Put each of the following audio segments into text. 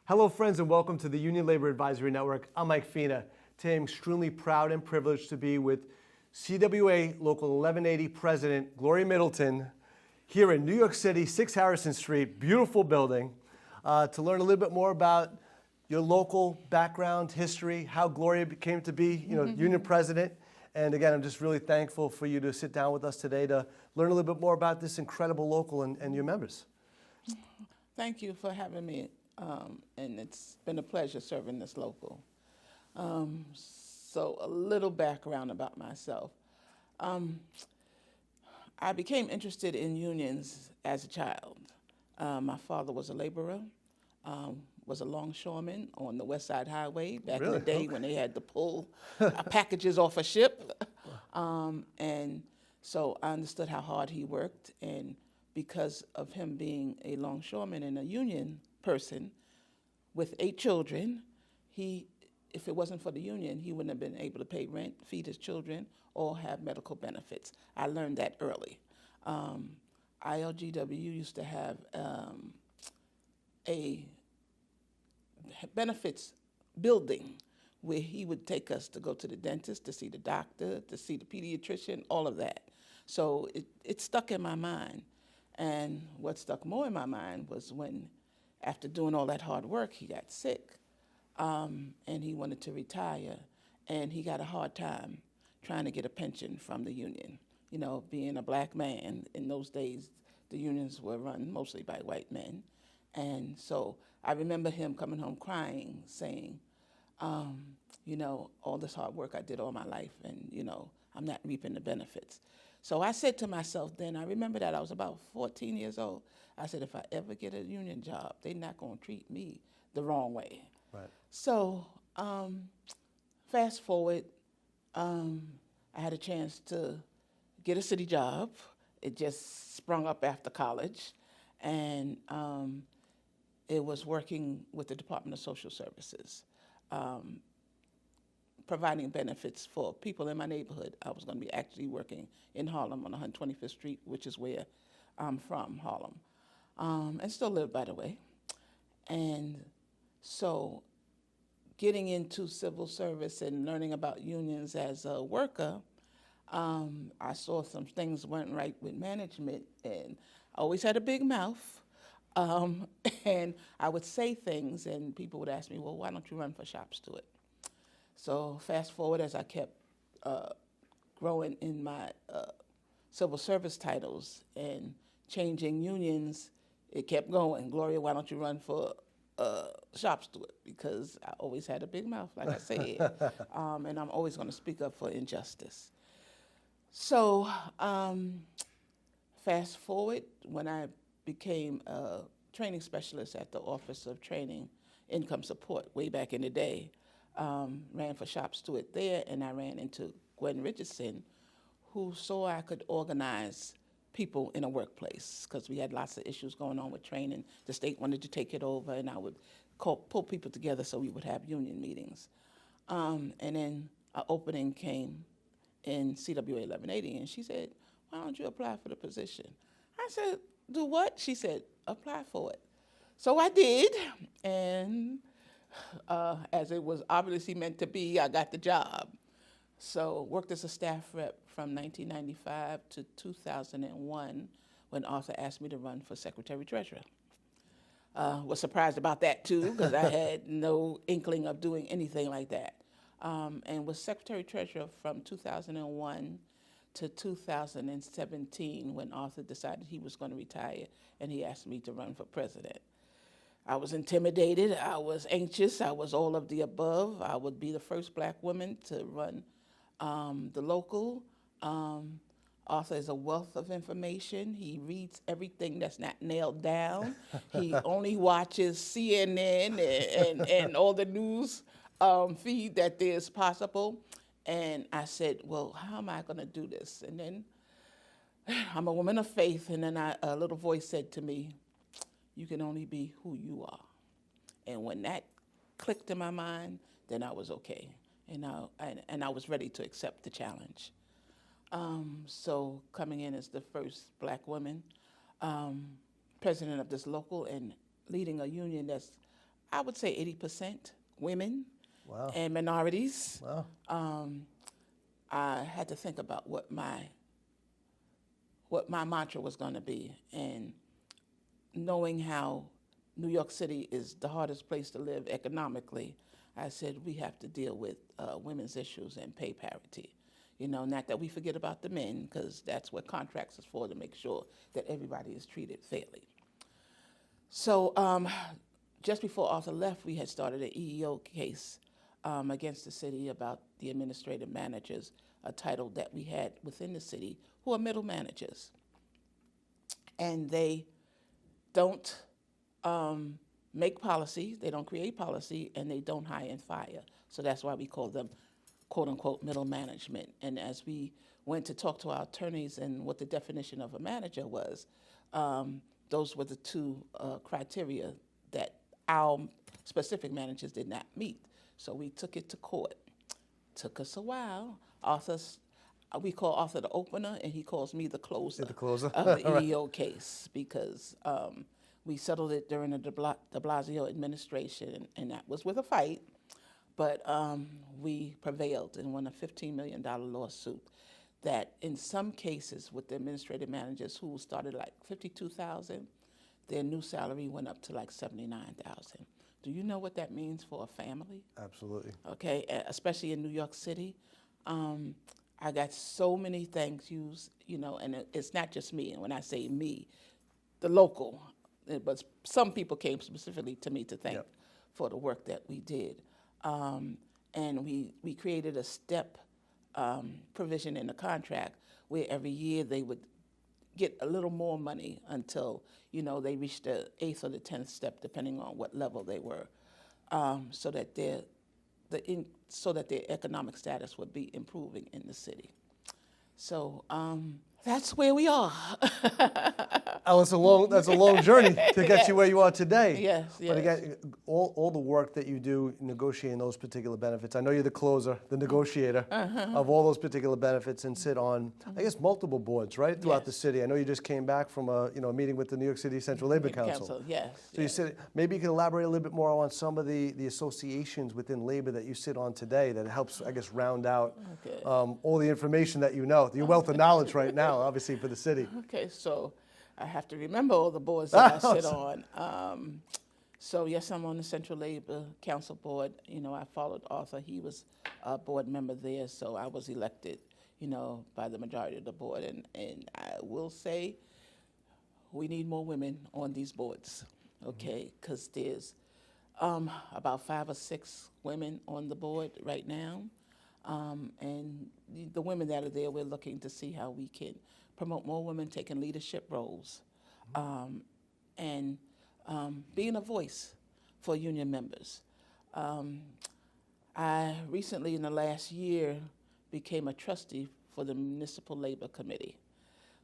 Hello friends and welcome to the Union Labor Advisory Network. I'm Mike Fina. Today I'm extremely proud and privileged to be with CWA Local 1180 President Gloria Middleton here in New York City, 6 Harrison Street, beautiful building, to learn a little bit more about your local background, history, how Gloria came to be Union President. And again, I'm just really thankful for you to sit down with us today to learn a little bit more about this incredible local and your members. Thank you for having me. And it's been a pleasure serving this local. So a little background about myself. I became interested in unions as a child. My father was a laborer, was a longshoreman on the West Side Highway back in the day when they had to pull packages off a ship. And so I understood how hard he worked, and because of him being a longshoreman and a union person with 8 children, if it wasn't for the union, he wouldn't have been able to pay rent, feed his children, or have medical benefits. I learned that early. ILGW used to have a benefits building where he would take us to go to the dentist, to see the doctor, to see the pediatrician, all of that. So it stuck in my mind. And what stuck more in my mind was when, after doing all that hard work, he got sick, and he wanted to retire, and he got a hard time trying to get a pension from the union. You know, being a black man, in those days, the unions were run mostly by white men. And so I remember him coming home crying, saying, all this hard work I did all my life, and, I'm not reaping the benefits. So I said to myself then, I remember that I was about 14 years old, I said, if I ever get a union job, they're not going to treat me the wrong way. Right. So fast forward, I had a chance to get a city job. It just sprung up after college, and it was working with the Department of Social Services, providing benefits for people in my neighborhood. I was going to be actually working in Harlem on 125th Street, which is where I'm from, Harlem, and still live, by the way. And so getting into civil service and learning about unions as a worker, I saw some things weren't right with management, and I always had a big mouth. And I would say things, and people would ask me, well, why don't you run for shop steward? So fast forward, as I kept growing in my civil service titles and changing unions, it kept going. Gloria, why don't you run for shop steward? Because I always had a big mouth, like I said, and I'm always going to speak up for injustice. So fast forward, when I became a training specialist at the Office of Training Income Support way back in the day, ran for shop steward there, and I ran into Gwen Richardson, who saw I could organize people in a workplace, because we had lots of issues going on with training. The state wanted to take it over, and I would pull people together so we would have union meetings. And then an opening came in CWA 1180, and she said, why don't you apply for the position? I said, do what? She said, apply for it. So I did, and as it was obviously meant to be, I got the job. So worked as a staff rep from 1995 to 2001 when Arthur asked me to run for Secretary-Treasurer. Was surprised about that too, because I had no inkling of doing anything like that. And was Secretary-Treasurer from 2001 to 2017 when Arthur decided he was going to retire, and he asked me to run for president. I was intimidated, I was anxious, I was all of the above. I would be the first black woman to run the local. Arthur is a wealth of information. He reads everything that's not nailed down. He only watches CNN and all the news feed that there's possible. And I said, well, how am I going to do this? And then I'm a woman of faith, and then a little voice said to me, you can only be who you are. And when that clicked in my mind, then I was okay. And I was ready to accept the challenge. So coming in as the first black woman, president of this local, and leading a union that's I would say 80% women Wow. and minorities. Wow. I had to think about what my mantra was going to be, and knowing how New York City is the hardest place to live economically, I said we have to deal with women's issues and pay parity. You know, not that we forget about the men, because that's what contracts is for, to make sure that everybody is treated fairly. So just before Arthur left, we had started an EEO case against the city about the administrative managers, a title that we had within the city, who are middle managers. And they don't make policy, they don't create policy, and they don't hire and fire. So that's why we call them, quote unquote, middle management. And as we went to talk to our attorneys and what the definition of a manager was, those were the two criteria that our specific managers did not meet. So we took it to court. Took us a while. We call Arthur the opener, and he calls me the closer, The closer. of the EEO case, because we settled it during the de Blasio administration, and that was with a fight, but we prevailed and won a $15 million lawsuit that in some cases with the administrative managers who started like $52,000, their new salary went up to like $79,000. Do you know what that means for a family? Absolutely. Okay, especially in New York City. I got so many thank yous, you know, and it's not just me. And when I say me, the local, but some people came specifically to me to thank for the work that we did. And we created a step provision in the contract where every year they would get a little more money until, you know, they reached the 8th or the 10th step, depending on what level they were, so that their economic status would be improving in the city. So that's where we are. Oh, that's a long journey to get you where you are today. Yes, But again, all the work that you do negotiating those particular benefits, I know you're the closer, the negotiator of all those particular benefits, and sit on, I guess, multiple boards, right, throughout the city. I know you just came back from a meeting with the New York City Central Labor Council. Yes. So you sit, maybe you can elaborate a little bit more on some of the associations within labor that you sit on today that helps, I guess, round out all the information that you know, your wealth of knowledge right now, obviously, for the city. Okay, so I have to remember all the boards that I sit on. So yes, I'm on the Central Labor Council board. You know, I followed Arthur. He was a board member there, so I was elected, you know, by the majority of the board. And I will say we need more women on these boards, okay? Because there's about 5 or 6 women on the board right now. And the women that are there, we're looking to see how we can promote more women taking leadership roles, and being a voice for union members. I recently, in the last year, became a trustee for the Municipal Labor Committee,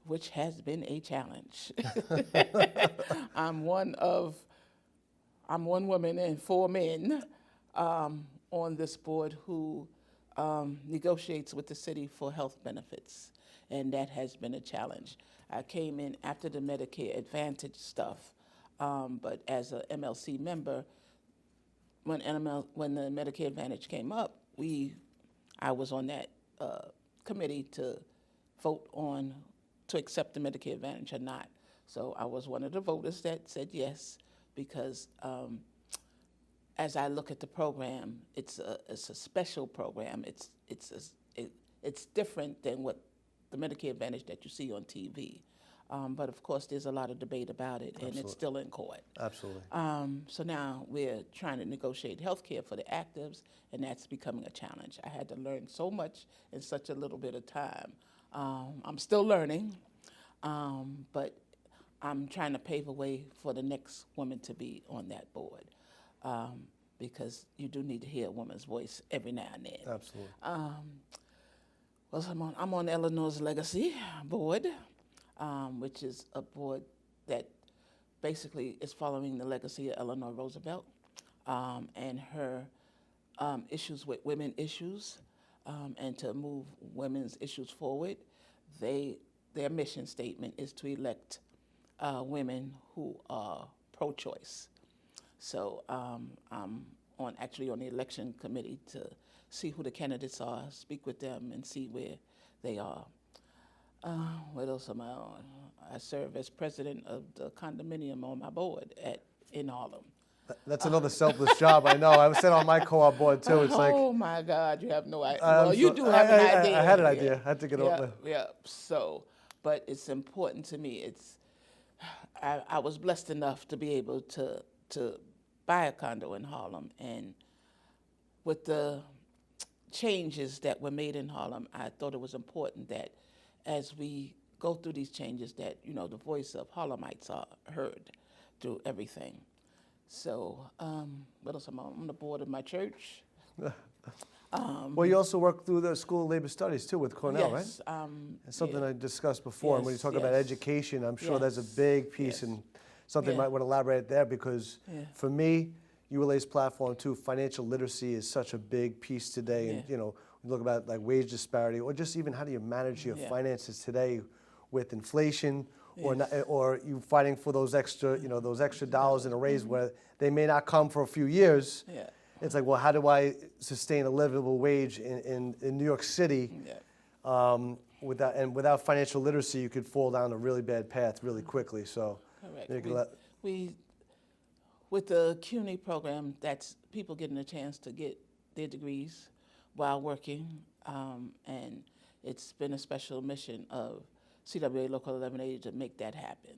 which has been a challenge. I'm one woman and 4 men on this board who negotiates with the city for health benefits, and that has been a challenge. I came in after the Medicare Advantage stuff, but as a MLC member, when the Medicare Advantage came up, I was on that committee to vote on to accept the Medicare Advantage or not. So I was one of the voters that said yes, because as I look at the program, it's a special program. It's different than what the Medicare Advantage that you see on TV. But of course, there's a lot of debate about it, and it's still in court. Absolutely. So now we're trying to negotiate health care for the actives, and that's becoming a challenge. I had to learn so much in such a little bit of time. I'm still learning, but I'm trying to pave a way for the next woman to be on that board, because you do need to hear a woman's voice every now and then. Absolutely. Well, I'm on Eleanor's Legacy Board, which is a board that basically is following the legacy of Eleanor Roosevelt and her issues with women issues, and to move women's issues forward. Their mission statement is to elect women who are pro-choice. So I'm actually on the election committee to see who the candidates are, speak with them, and see where they are. What else am I on? I serve as president of the condominium on my board in Harlem. That's another selfless job, I know. I was sitting on my co-op board too. It's like, Oh my God, you have no idea. Well, you do have an idea. I had an idea. I had to get yeah, over. yeah. So, but it's important to me. I was blessed enough to be able to buy a condo in Harlem, and with the changes that were made in Harlem, I thought it was important that as we go through these changes, that the voice of Harlemites are heard through everything. So, what else am I on the board of my church? Well, you also work through the School of Labor Studies too with Cornell, yes, right? It's something I discussed before. And when you Yes, talk about yes. education, I'm sure Yes, there's a big piece yes. and something you Yeah. might want to elaborate there because Yeah. for me, ULA's platform too, financial literacy is such a big piece today. And Yeah. we look about like wage disparity or just even how do you manage your Yeah. finances today with inflation or Yes. not, or you fighting for those extra dollars in a raise where they may not come for a few years. Yeah. It's like, well, how do I sustain a livable wage in New York City? Yeah. Without financial literacy, you could fall down a really bad path really quickly. So, Correct. you can We with the CUNY program, that's people getting a chance to get their degrees while working, and it's been a special mission of CWA Local 1180 to make that happen.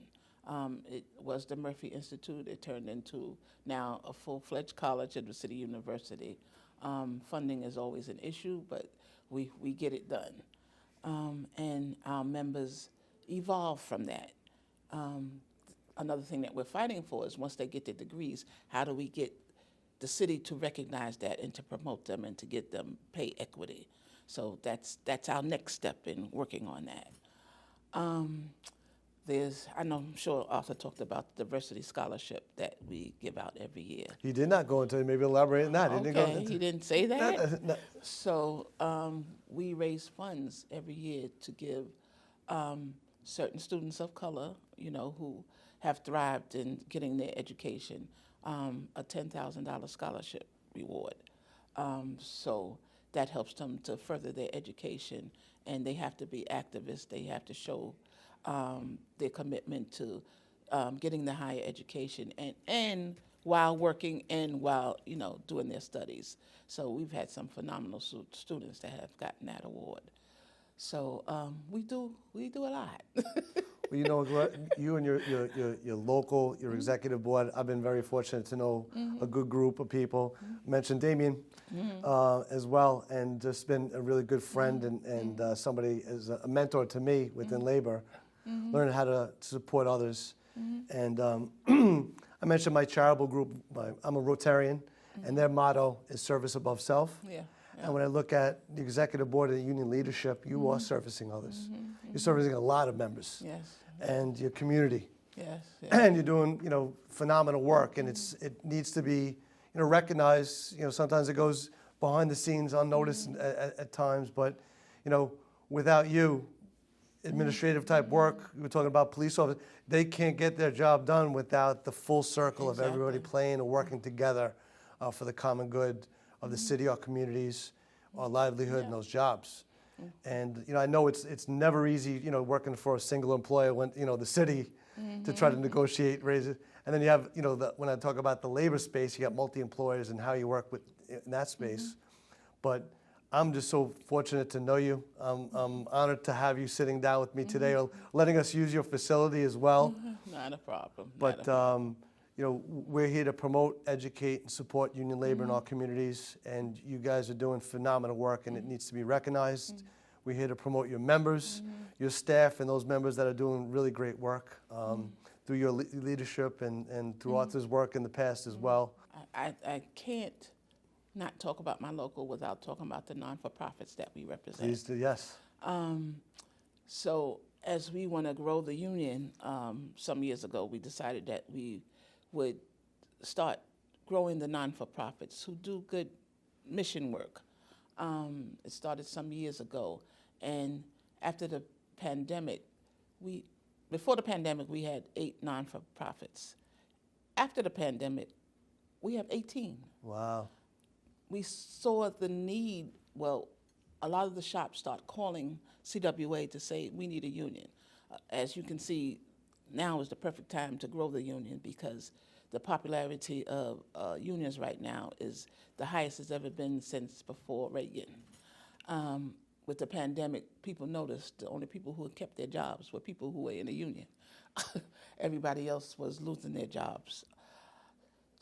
It was the Murphy Institute. It turned into now a full-fledged college at the City University. Funding is always an issue, but we get it done. And our members evolve from that. Another thing that we're fighting for is once they get their degrees, how do we get the city to recognize that and to promote them and to get them pay equity? So that's our next step in working on that. I'm sure Arthur talked about the diversity scholarship that we give out every year. He did not go into maybe elaborate on that. He didn't go Okay, into he didn't say that? No. So we raise funds every year to give certain students of color, who have thrived in getting their education, a $10,000 scholarship reward. So that helps them to further their education, and they have to be activists. They have to show their commitment to getting the higher education and while working and while doing their studies. So we've had some phenomenal students that have gotten that award. So we do a lot. Well, you and your local, your executive board, I've been very fortunate to know a good group of people. I mentioned Damien as well, and just been a really good friend and somebody as a mentor to me within labor, learning how to support others. And I mentioned my charitable group. I'm a Rotarian, and their motto is service above self. Yeah. And when I look at the executive board and the union leadership, you are servicing others. You're servicing a lot of members. Yes. And your community. Yes. And you're doing, phenomenal work. And it needs to be, recognized. Sometimes it goes behind the scenes unnoticed at times. But, without you, administrative type work, we were talking about police officers, they can't get their job done without the full circle of everybody playing and working together for the common good of the city, our communities, our livelihood, and those jobs. And I know it's never easy, working for a single employer when the city to try to negotiate raises. And then you have when I talk about the labor space, you got multi-employers and how you work in that space. But I'm just so fortunate to know you. I'm honored to have you sitting down with me today, or letting us use your facility as well. Not a problem. But we're here to promote, educate, and support union labor in our communities, and you guys are doing phenomenal work, and it needs to be recognized. We're here to promote your members, your staff, and those members that are doing really great work through your leadership and through Arthur's work in the past as well. I can't not talk about my local without talking about the non-for-profits that we represent. Please do, yes. So as we want to grow the union, some years ago, we decided that we would start growing the non-for-profits who do good mission work. It started some years ago, and after the pandemic, before the pandemic, we had 8 non-for-profits. After the pandemic, We have 18. Wow. We saw the need, well, a lot of the shops start calling CWA to say, we need a union. As you can see, now is the perfect time to grow the union because the popularity of unions right now is the highest it's ever been since before Reagan. With the pandemic, people noticed the only people who had kept their jobs were people who were in a union. Everybody else was losing their jobs.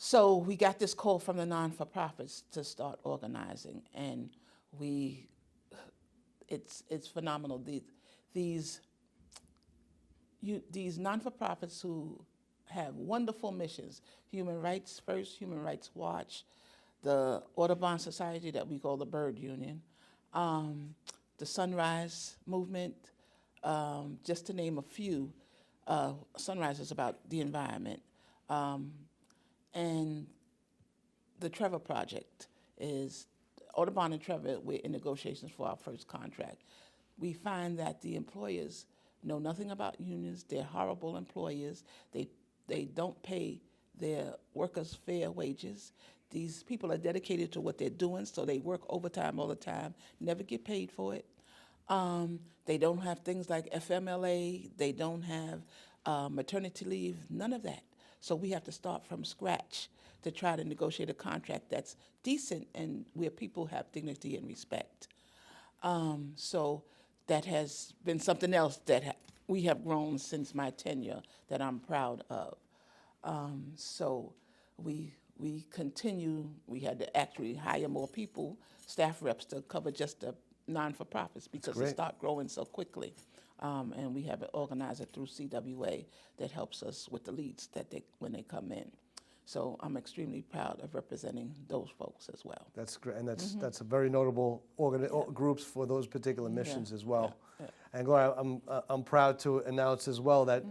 So we got this call from the non-for-profits to start organizing, and it's phenomenal. These non-for-profits who have wonderful missions, Human Rights First, Human Rights Watch, the Audubon Society that we call the Bird Union, the Sunrise Movement, just to name a few. Sunrise is about the environment. And the Trevor Project is, Audubon and Trevor, we're in negotiations for our first contract. We find that the employers know nothing about unions. They're horrible employers. They don't pay their workers fair wages. These people are dedicated to what they're doing, so they work overtime all the time, never get paid for it. They don't have things like FMLA. They don't have maternity leave, none of that. So we have to start from scratch to try to negotiate a contract that's decent and where people have dignity and respect. So that has been something else that we have grown since my tenure that I'm proud of. So we continue. We had to actually hire more people, staff reps, to cover just the non-for-profits because they start growing so quickly. And we have an organizer through CWA that helps us with the leads when they come in. So I'm extremely proud of representing those folks as well. That's great, and that's a very notable groups for those particular missions as well. Yeah. And Gloria, I'm proud to announce as well that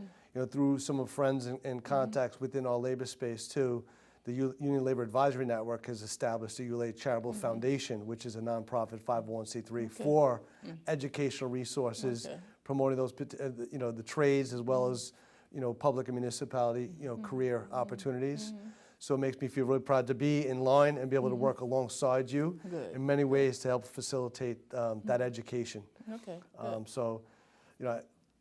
through some of friends and contacts within our labor space too, the Union Labor Advisory Network has established the ULA Charitable Foundation, which is a nonprofit 501c3 for educational resources, promoting those the trades as well as public and municipality career opportunities. So it makes me feel really proud to be in line and be able to work alongside you in many ways to help facilitate that education. So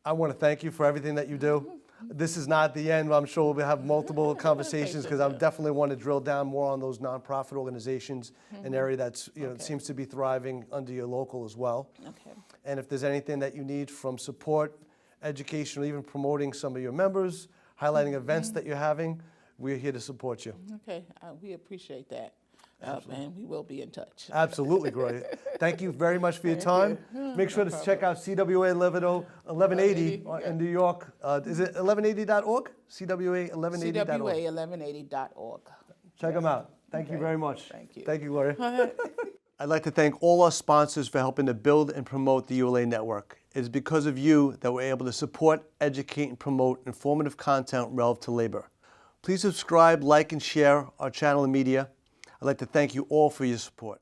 I want to thank you for everything that you do. This is not the end. I'm sure we'll have multiple conversations because I definitely want to drill down more on those nonprofit organizations, an area that's seems to be thriving under your local as well. And if there's anything that you need from support, education, or even promoting some of your members, highlighting events that you're having, we're here to support you. We appreciate that. And we will be in touch. Absolutely, Gloria. Thank you very much for your time. Make sure to check out CWA 1180 in New York. Is it 1180.org? CWA 1180.org. CWA1180.org. Check them out. Thank you very much. Thank you. Thank you, Gloria. I'd like to thank all our sponsors for helping to build and promote the ULA Network. It is because of you that we're able to support, educate, and promote informative content relevant to labor. Please subscribe, like, and share our channel and media. I'd like to thank you all for your support.